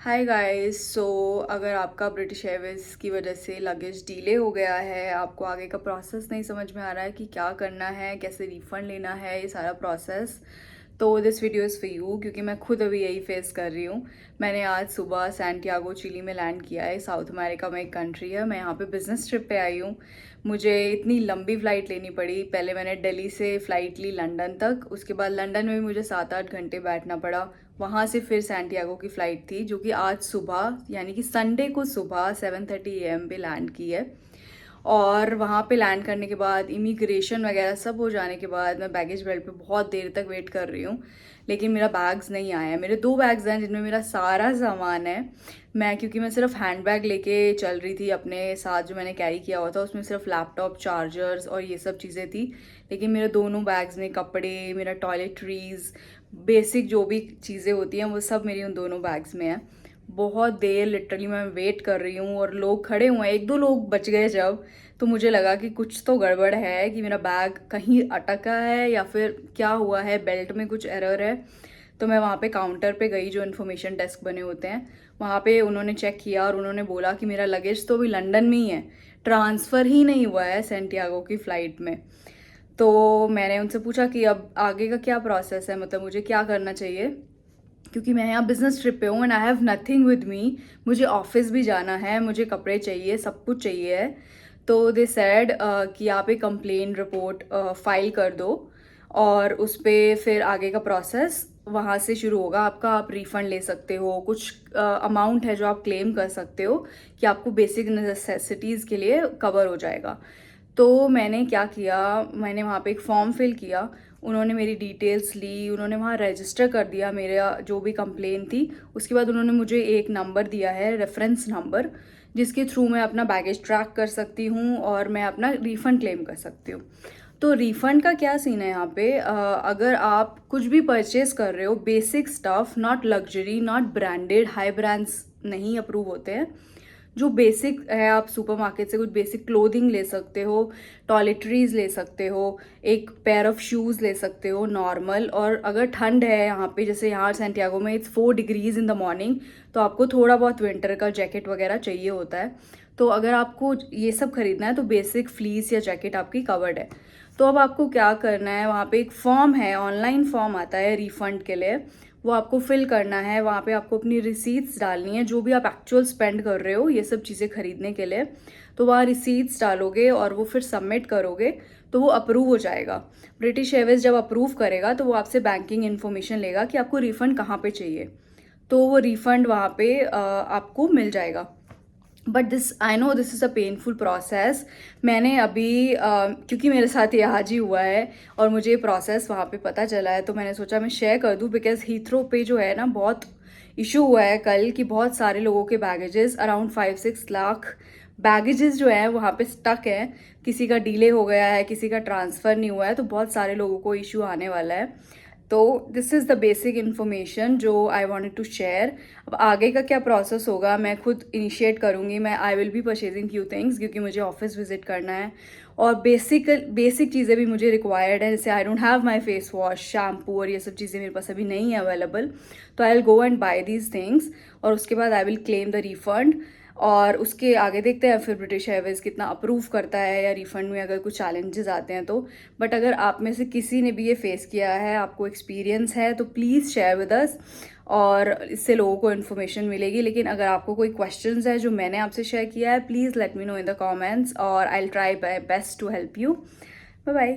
Hi guys. अगर आपका British Airways की वजह से लगेज डिले हो गया है, आपको आगे का प्रोसेस नहीं समझ में आ रहा है कि क्या करना है, कैसे रिफ़ंड लेना है, ये सारा प्रोसेस, तो this video is for you, क्योंकि मैं खुद अभी यही फेस कर रही हूँ। मैंने आज सुबह सैंटियागो चिली में लैंड किया है। साउथ अमेरिका में एक कंट्री है। मैं यहाँ पे बिजनेस ट्रिप पे आई हूँ। मुझे इतनी लंबी फ़्लाइट लेनी पड़ी। पहले मैंने दिल्ली से फ़्लाइट ली लंदन तक, उसके बाद लंदन में भी मुझे 7-8 घंटे बैठना पड़ा। वहाँ से फिर सैंटियागो की फ़्लाइट थी, जो कि आज सुबह यानी कि संडे को सुबह 7:30 AM पे लैंड की है। और वहाँ पे लैंड करने के बाद इमिग्रेशन वगैरह सब हो जाने के बाद मैं बैगेज बेल्ट पे बहुत देर तक वेट कर रही हूँ, लेकिन मेरा बैग्स नहीं आया है। मेरे 2 बैग्स हैं जिनमें मेरा सारा सामान है। क्योंकि मैं सिर्फ हैंड बैग लेके चल रही थी, अपने साथ जो मैंने कैरी किया हुआ था उसमें सिर्फ लैपटॉप, चार्जर्स और ये सब चीज़ें थी। लेकिन मेरे दोनों बैग्स में कपड़े, मेरा टॉयलेटरीज, बेसिक जो भी चीज़ें होती हैं वो सब मेरी उन दोनों बैग्स में है। बहुत देर लिटरली मैं वेट कर रही हूँ और लोग खड़े हुए हैं, 1-2 लोग बच गए जब, तो मुझे लगा कि कुछ तो गड़बड़ है, कि मेरा बैग कहीं अटका है या फिर क्या हुआ है, बेल्ट में कुछ एरर है। तो मैं वहाँ पे काउंटर पे गई, जो इन्फॉर्मेशन डेस्क बने होते हैं वहाँ पे। उन्होंने चेक किया और उन्होंने बोला कि मेरा लगेज तो अभी लंदन में ही है, ट्रांसफ़र ही नहीं हुआ है सेंटियागो की फ़्लाइट में। तो मैंने उनसे पूछा कि अब आगे का क्या प्रोसेस है, मतलब मुझे क्या करना चाहिए, क्योंकि मैं यहाँ बिजनेस ट्रिप पे हूँ and I have nothing with me. मुझे ऑफिस भी जाना है, मुझे कपड़े चाहिए, सब कुछ चाहिए है। तो दे सेड कि आप एक कंप्लेन रिपोर्ट फाइल कर दो और उस पर फिर आगे का प्रोसेस वहाँ से शुरू होगा आपका। आप रिफ़ंड ले सकते हो, कुछ अमाउंट है जो आप क्लेम कर सकते हो, कि आपको बेसिक नेसेसिटीज़ के लिए कवर हो जाएगा। तो मैंने क्या किया, मैंने वहाँ पे एक फॉर्म फिल किया। उन्होंने मेरी डिटेल्स ली, उन्होंने वहाँ रजिस्टर कर दिया मेरा जो भी कंप्लेन थी। उसके बाद उन्होंने मुझे एक नंबर दिया है, रेफरेंस नंबर, जिसके थ्रू मैं अपना बैगेज ट्रैक कर सकती हूँ और मैं अपना रिफ़ंड क्लेम कर सकती हूँ। तो रिफ़ंड का क्या सीन है यहाँ पे, अगर आप कुछ भी परचेज कर रहे हो, basic stuff, not luxury, not branded, high brands नहीं अप्रूव होते हैं। जो बेसिक है, आप सुपरमार्केट से कुछ बेसिक क्लोथिंग ले सकते हो, टॉयलेटरीज ले सकते हो, एक पेयर ऑफ शूज़ ले सकते हो नॉर्मल। और अगर ठंड है यहाँ पे, जैसे यहाँ सैंटियागो में it's 4 degrees in the morning, तो आपको थोड़ा बहुत विंटर का जैकेट वगैरह चाहिए होता है। तो अगर आपको ये सब खरीदना है तो बेसिक फ्लीस या जैकेट आपकी कवर्ड है। तो अब आपको क्या करना है, वहाँ पे एक फॉर्म है, ऑनलाइन फॉर्म आता है रिफ़ंड के लिए, वो आपको फिल करना है। वहाँ पे आपको अपनी रिसीट्स डालनी है, जो भी आप एक्चुअल स्पेंड कर रहे हो ये सब चीज़ें खरीदने के लिए। तो वहाँ रिसीट्स डालोगे और वो फिर सबमिट करोगे तो वो अप्रूव हो जाएगा। ब्रिटिश एयरवेज जब अप्रूव करेगा तो वो आपसे बैंकिंग इन्फॉर्मेशन लेगा कि आपको रिफ़ंड कहाँ पे चाहिए, तो वो रिफ़ंड वहाँ पे आपको मिल जाएगा। But this, I know this is a painful process. मैंने अभी क्योंकि मेरे साथ ये आज ही हुआ है और मुझे ये प्रोसेस वहाँ पे पता चला है, तो मैंने सोचा मैं शेयर कर दूँ। बिकॉज हीथ्रो पे जो है ना, बहुत इशू हुआ है कल, कि बहुत सारे लोगों के बैगेजेस, अराउंड 5-6 लाख बैगेजेस जो है वहाँ पे स्टक हैं। किसी का डिले हो गया है, किसी का ट्रांसफ़र नहीं हुआ है, तो बहुत सारे लोगों को इशू आने वाला है। तो this is the basic information जो आई वांटेड टू शेयर। अब आगे का क्या प्रोसेस होगा मैं खुद इनिशिएट करूँगी। I will be purchasing few things, क्योंकि मुझे ऑफिस विजिट करना है और बेसिक चीज़ें भी मुझे रिक्वायर्ड है। जैसे I don't have my face wash, shampoo और ये सब चीज़ें मेरे पास अभी नहीं है अवेलेबल। तो I will go and buy these things और उसके बाद I will claim the refund. और उसके आगे देखते हैं फिर ब्रिटिश एयरवेज कितना अप्रूव करता है, या रिफंड में अगर कुछ चैलेंजेस आते हैं तो। बट अगर आप में से किसी ने भी ये फेस किया है, आपको एक्सपीरियंस है, तो प्लीज़ शेयर विद अस, और इससे लोगों को इन्फॉर्मेशन मिलेगी। लेकिन अगर आपको कोई क्वेश्चंस है जो मैंने आपसे शेयर किया है, please let me know in the comments और I will try my best to help you. Bye bye.